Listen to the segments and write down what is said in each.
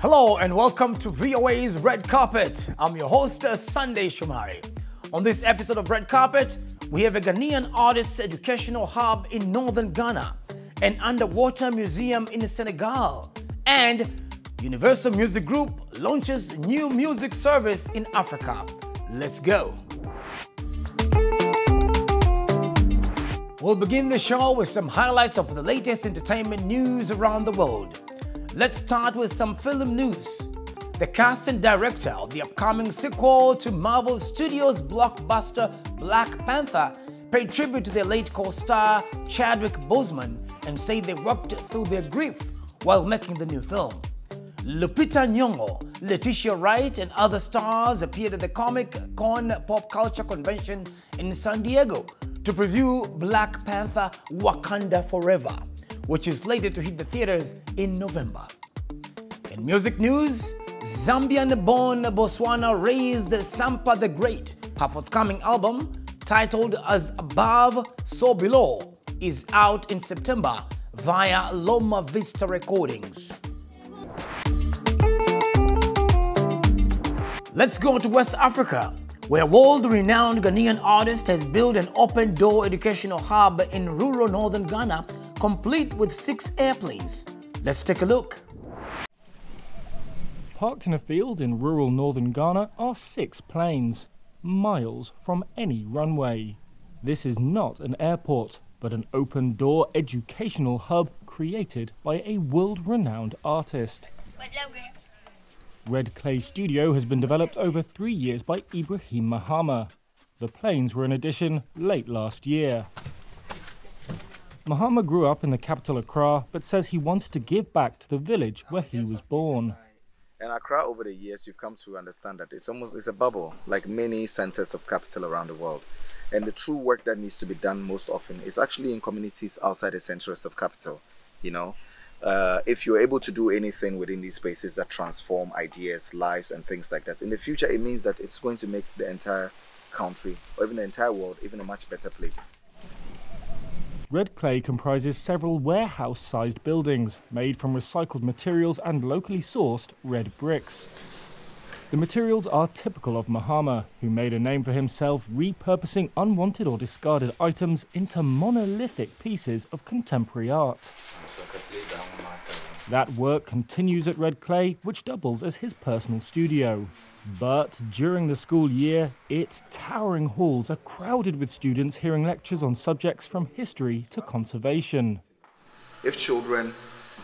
Hello and welcome to VOA's Red Carpet. I'm your host, Sunday Shumari. On this episode of Red Carpet, we have a Ghanaian artists educational hub in northern Ghana, an underwater museum in Senegal, and Universal Music Group launches new music service in Africa. Let's go. We'll begin the show with some highlights of the latest entertainment news around the world. Let's start with some film news. The cast and director of the upcoming sequel to Marvel Studios' blockbuster Black Panther paid tribute to their late co-star Chadwick Boseman and said they worked through their grief while making the new film. Lupita Nyong'o, Letitia Wright, and other stars appeared at the Comic-Con Pop Culture Convention in San Diego to preview Black Panther Wakanda Forever, which is slated to hit the theaters in November. In music news, Zambian-born Botswana raised Sampa the Great. Her forthcoming album, titled As Above, So Below, is out in September via Loma Vista Recordings. Let's go to West Africa, where world-renowned Ghanaian artist has built an open-door educational hub in rural northern Ghana, complete with 6 airplanes. Let's take a look. Parked in a field in rural northern Ghana are 6 planes, miles from any runway. This is not an airport, but an open-door educational hub created by a world-renowned artist. Red Clay Studio has been developed over 3 years by Ibrahim Mahama. The planes were an addition late last year. Mahama grew up in the capital Accra, but says he wanted to give back to the village where he was born. And Accra, over the years, you've come to understand that it's a bubble, like many centers of capital around the world. And the true work that needs to be done most often is actually in communities outside the centers of capital, you know. If you're able to do anything within these spaces that transform ideas, lives, and things like that, in the future, it means that it's going to make the entire country, or even the entire world, even a much better place. Red Clay comprises several warehouse-sized buildings made from recycled materials and locally sourced red bricks. The materials are typical of Mahama, who made a name for himself repurposing unwanted or discarded items into monolithic pieces of contemporary art. That work continues at Red Clay, which doubles as his personal studio. But during the school year, its towering halls are crowded with students hearing lectures on subjects from history to conservation. If children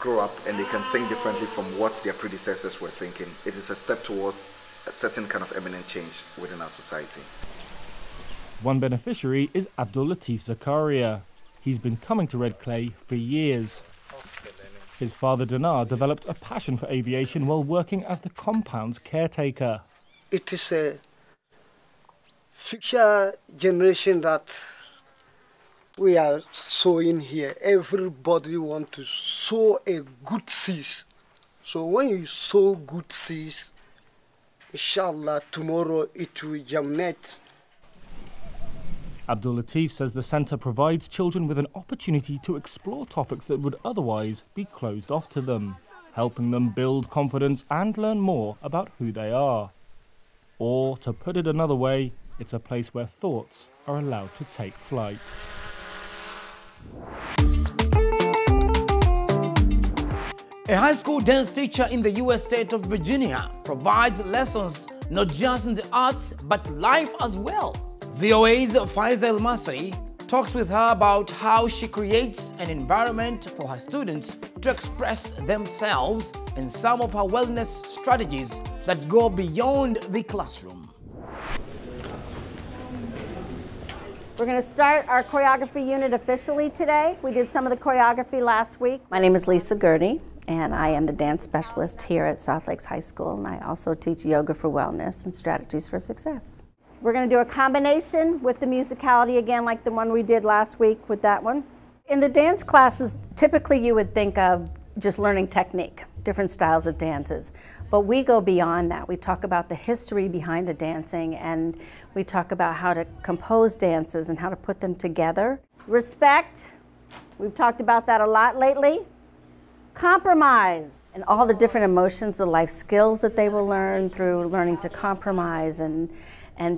grow up and they can think differently from what their predecessors were thinking, it is a step towards a certain kind of eminent change within our society. One beneficiary is Abdul Latif Zakaria. He's been coming to Red Clay for years. His father Dinar developed a passion for aviation while working as the compound's caretaker. It is a future generation that we are sowing here. Everybody wants to sow a good seed. So when you sow good seeds, inshallah, tomorrow it will germinate. Abdul Latif says the centre provides children with an opportunity to explore topics that would otherwise be closed off to them, helping them build confidence and learn more about who they are. Or, to put it another way, it's a place where thoughts are allowed to take flight. A high school dance teacher in the U.S. state of Virginia provides lessons not just in the arts but life as well. VOA's Faisal Masri talks with her about how she creates an environment for her students to express themselves and some of her wellness strategies that go beyond the classroom. We're going to start our choreography unit officially today. We did some of the choreography last week. My name is Lisa Gurney, and I am the dance specialist here at South Lakes High School, and I also teach yoga for wellness and strategies for success. We're going to do a combination with the musicality again, like the one we did last week with that one. In the dance classes, typically you would think of just learning technique, different styles of dances. But we go beyond that. We talk about the history behind the dancing, and we talk about how to compose dances and how to put them together. Respect, we've talked about that a lot lately. compromise, and all the different emotions, the life skills that they will learn through learning to compromise and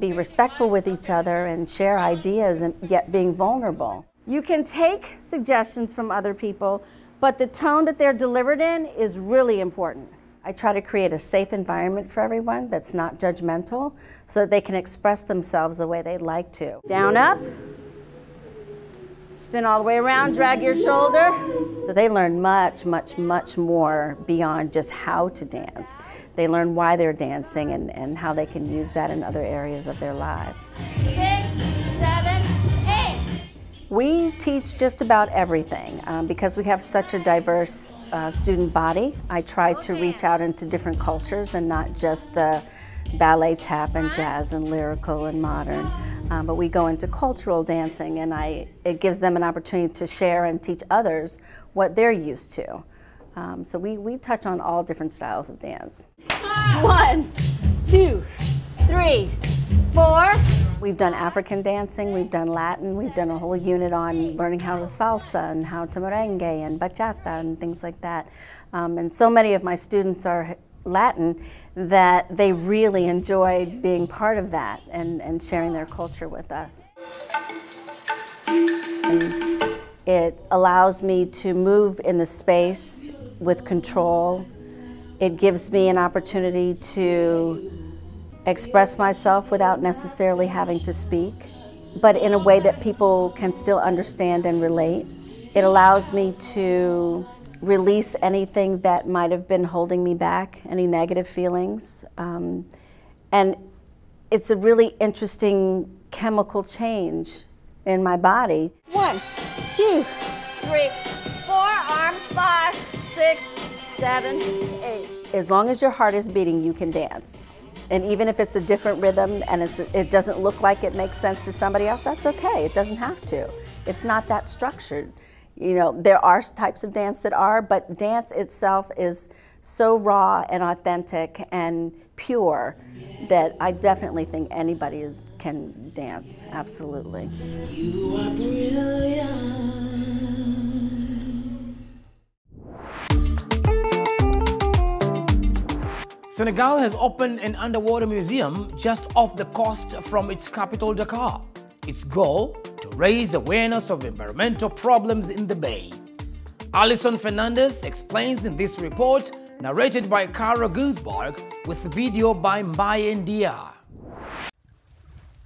be respectful with each other and share ideas and yet being vulnerable. You can take suggestions from other people, but the tone that they're delivered in is really important. I try to create a safe environment for everyone that's not judgmental so that they can express themselves the way they'd like to. Down, up. Spin all the way around, drag your shoulder. So they learn much, much, much more beyond just how to dance. They learn why they're dancing and how they can use that in other areas of their lives. 6, 7, 8. We teach just about everything. Because we have such a diverse student body, I try to reach out into different cultures and not just the ballet, tap, and jazz, and lyrical and modern. But we go into cultural dancing, and it gives them an opportunity to share and teach others what they're used to. So we touch on all different styles of dance. 1, 2, 3, 4. We've done African dancing, we've done Latin, we've done a whole unit on learning how to salsa and how to merengue and bachata and things like that. And so many of my students are Latin that they really enjoyed being part of that and sharing their culture with us. And it allows me to move in the space with control. It gives me an opportunity to express myself without necessarily having to speak, but in a way that people can still understand and relate. It allows me to release anything that might have been holding me back, any negative feelings. And it's a really interesting chemical change in my body. 1, 2, 3, 4, arms, 5, 6, 7, 8. As long as your heart is beating, you can dance. And even if it's a different rhythm and it doesn't look like it makes sense to somebody else, that's okay. It doesn't have to. It's not that structured. You know, there are types of dance that are, but dance itself is so raw and authentic and pure that I definitely think anybody can dance, absolutely. You are brilliant. Senegal has opened an underwater museum just off the coast from its capital, Dakar. Its goal? To raise awareness of environmental problems in the bay. Alison Fernandez explains in this report, narrated by Kara Ginsberg, with video by Mbaye Ndia.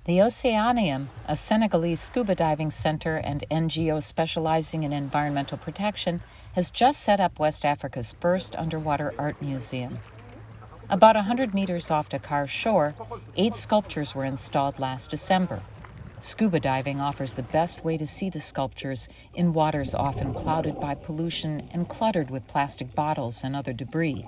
The Océanium, a Senegalese scuba diving center and NGO specializing in environmental protection, has just set up West Africa's first underwater art museum. About 100 meters off Dakar's shore, 8 sculptures were installed last December. Scuba diving offers the best way to see the sculptures in waters often clouded by pollution and cluttered with plastic bottles and other debris.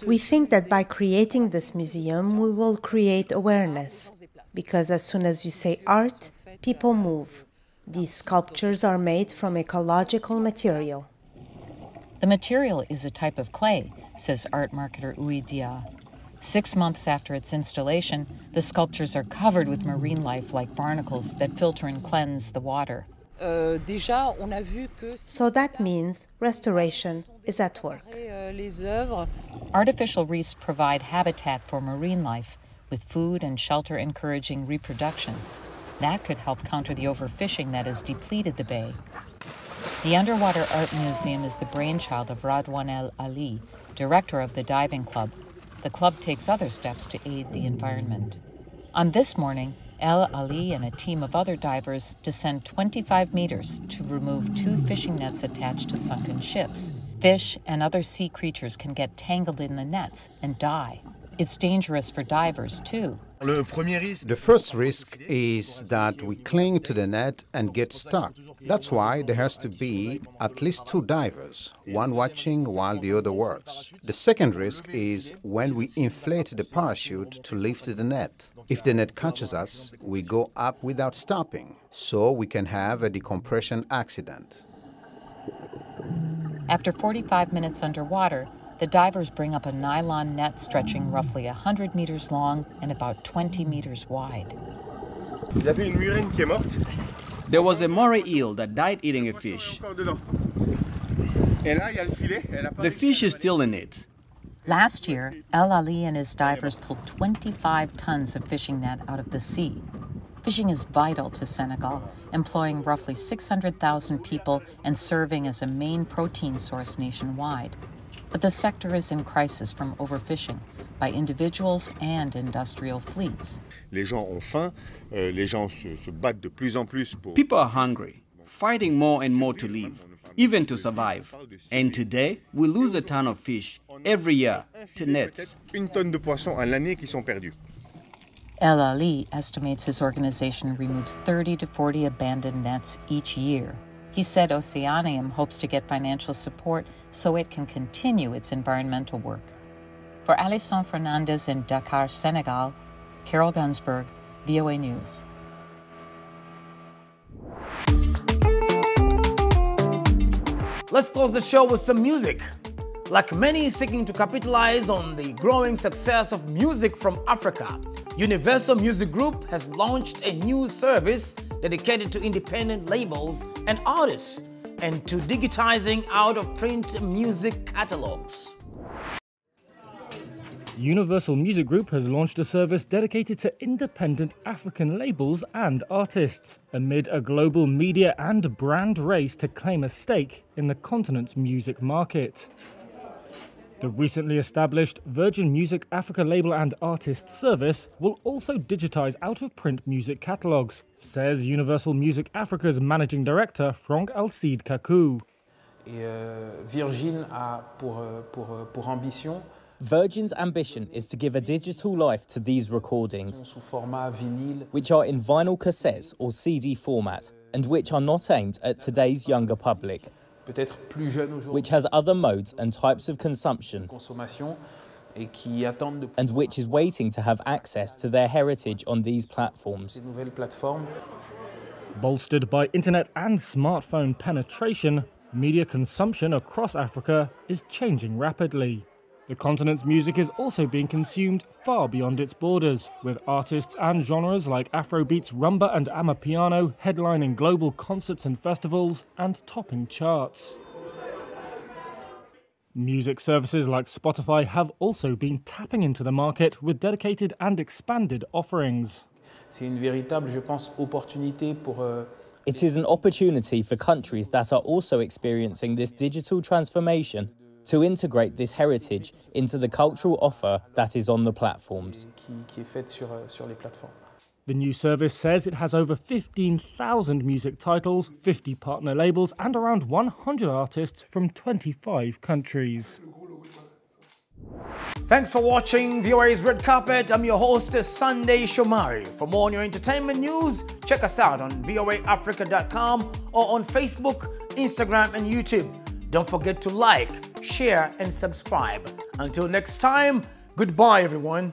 We think that by creating this museum, we will create awareness, because as soon as you say art, people move. These sculptures are made from ecological material. The material is a type of clay, says art marketer Ouidia. 6 months after its installation, the sculptures are covered with marine life like barnacles that filter and cleanse the water. So that means restoration is at work. Artificial reefs provide habitat for marine life, with food and shelter encouraging reproduction. That could help counter the overfishing that has depleted the bay. The Underwater Art Museum is the brainchild of Radwan El Ali, director of the diving club. The club takes other steps to aid the environment. On this morning, El Ali and a team of other divers descend 25 meters to remove 2 fishing nets attached to sunken ships. Fish and other sea creatures can get tangled in the nets and die. It's dangerous for divers, too. The first risk is that we cling to the net and get stuck. That's why there has to be at least 2 divers, one watching while the other works. The second risk is when we inflate the parachute to lift the net. If the net catches us, we go up without stopping, so we can have a decompression accident. After 45 minutes underwater, the divers bring up a nylon net stretching roughly 100 meters long and about 20 meters wide. There was a moray eel that died eating a fish. The fish is still in it. Last year, El Ali and his divers pulled 25 tons of fishing net out of the sea. Fishing is vital to Senegal, employing roughly 600,000 people and serving as a main protein source nationwide. But the sector is in crisis from overfishing by individuals and industrial fleets. People are hungry, fighting more and more to live, even to survive. And today, we lose a ton of fish every year to nets. El Ali estimates his organization removes 30 to 40 abandoned nets each year. He said Océanium hopes to get financial support so it can continue its environmental work. For Alison Fernandez in Dakar, Senegal, Carol Gunsberg, VOA News. Let's close the show with some music. Like many seeking to capitalize on the growing success of music from Africa, Universal Music Group has launched a new service dedicated to independent labels and artists and to digitizing out-of-print music catalogs. Universal Music Group has launched a service dedicated to independent African labels and artists amid a global media and brand race to claim a stake in the continent's music market. The recently established Virgin Music Africa Label and Artist Service will also digitize out-of-print music catalogues, says Universal Music Africa's Managing Director Franck Alcide Kakou. Virgin's ambition is to give a digital life to these recordings, which are in vinyl cassettes or CD format, and which are not aimed at today's younger public, which has other modes and types of consumption, and which is waiting to have access to their heritage on these platforms. Bolstered by internet and smartphone penetration, media consumption across Africa is changing rapidly. The continent's music is also being consumed far beyond its borders, with artists and genres like Afrobeats, rumba and amapiano headlining global concerts and festivals and topping charts. Music services like Spotify have also been tapping into the market with dedicated and expanded offerings. It is an opportunity for countries that are also experiencing this digital transformation to integrate this heritage into the cultural offer that is on the platforms. The new service says it has over 15,000 music titles, 50 partner labels, and around 100 artists from 25 countries. Thanks for watching VOA's Red Carpet. I'm your host, Sunday Shomari. For more on your entertainment news, check us out on voaafrica.com or on Facebook, Instagram, and YouTube. Don't forget to like, share, and subscribe. Until next time, goodbye, everyone.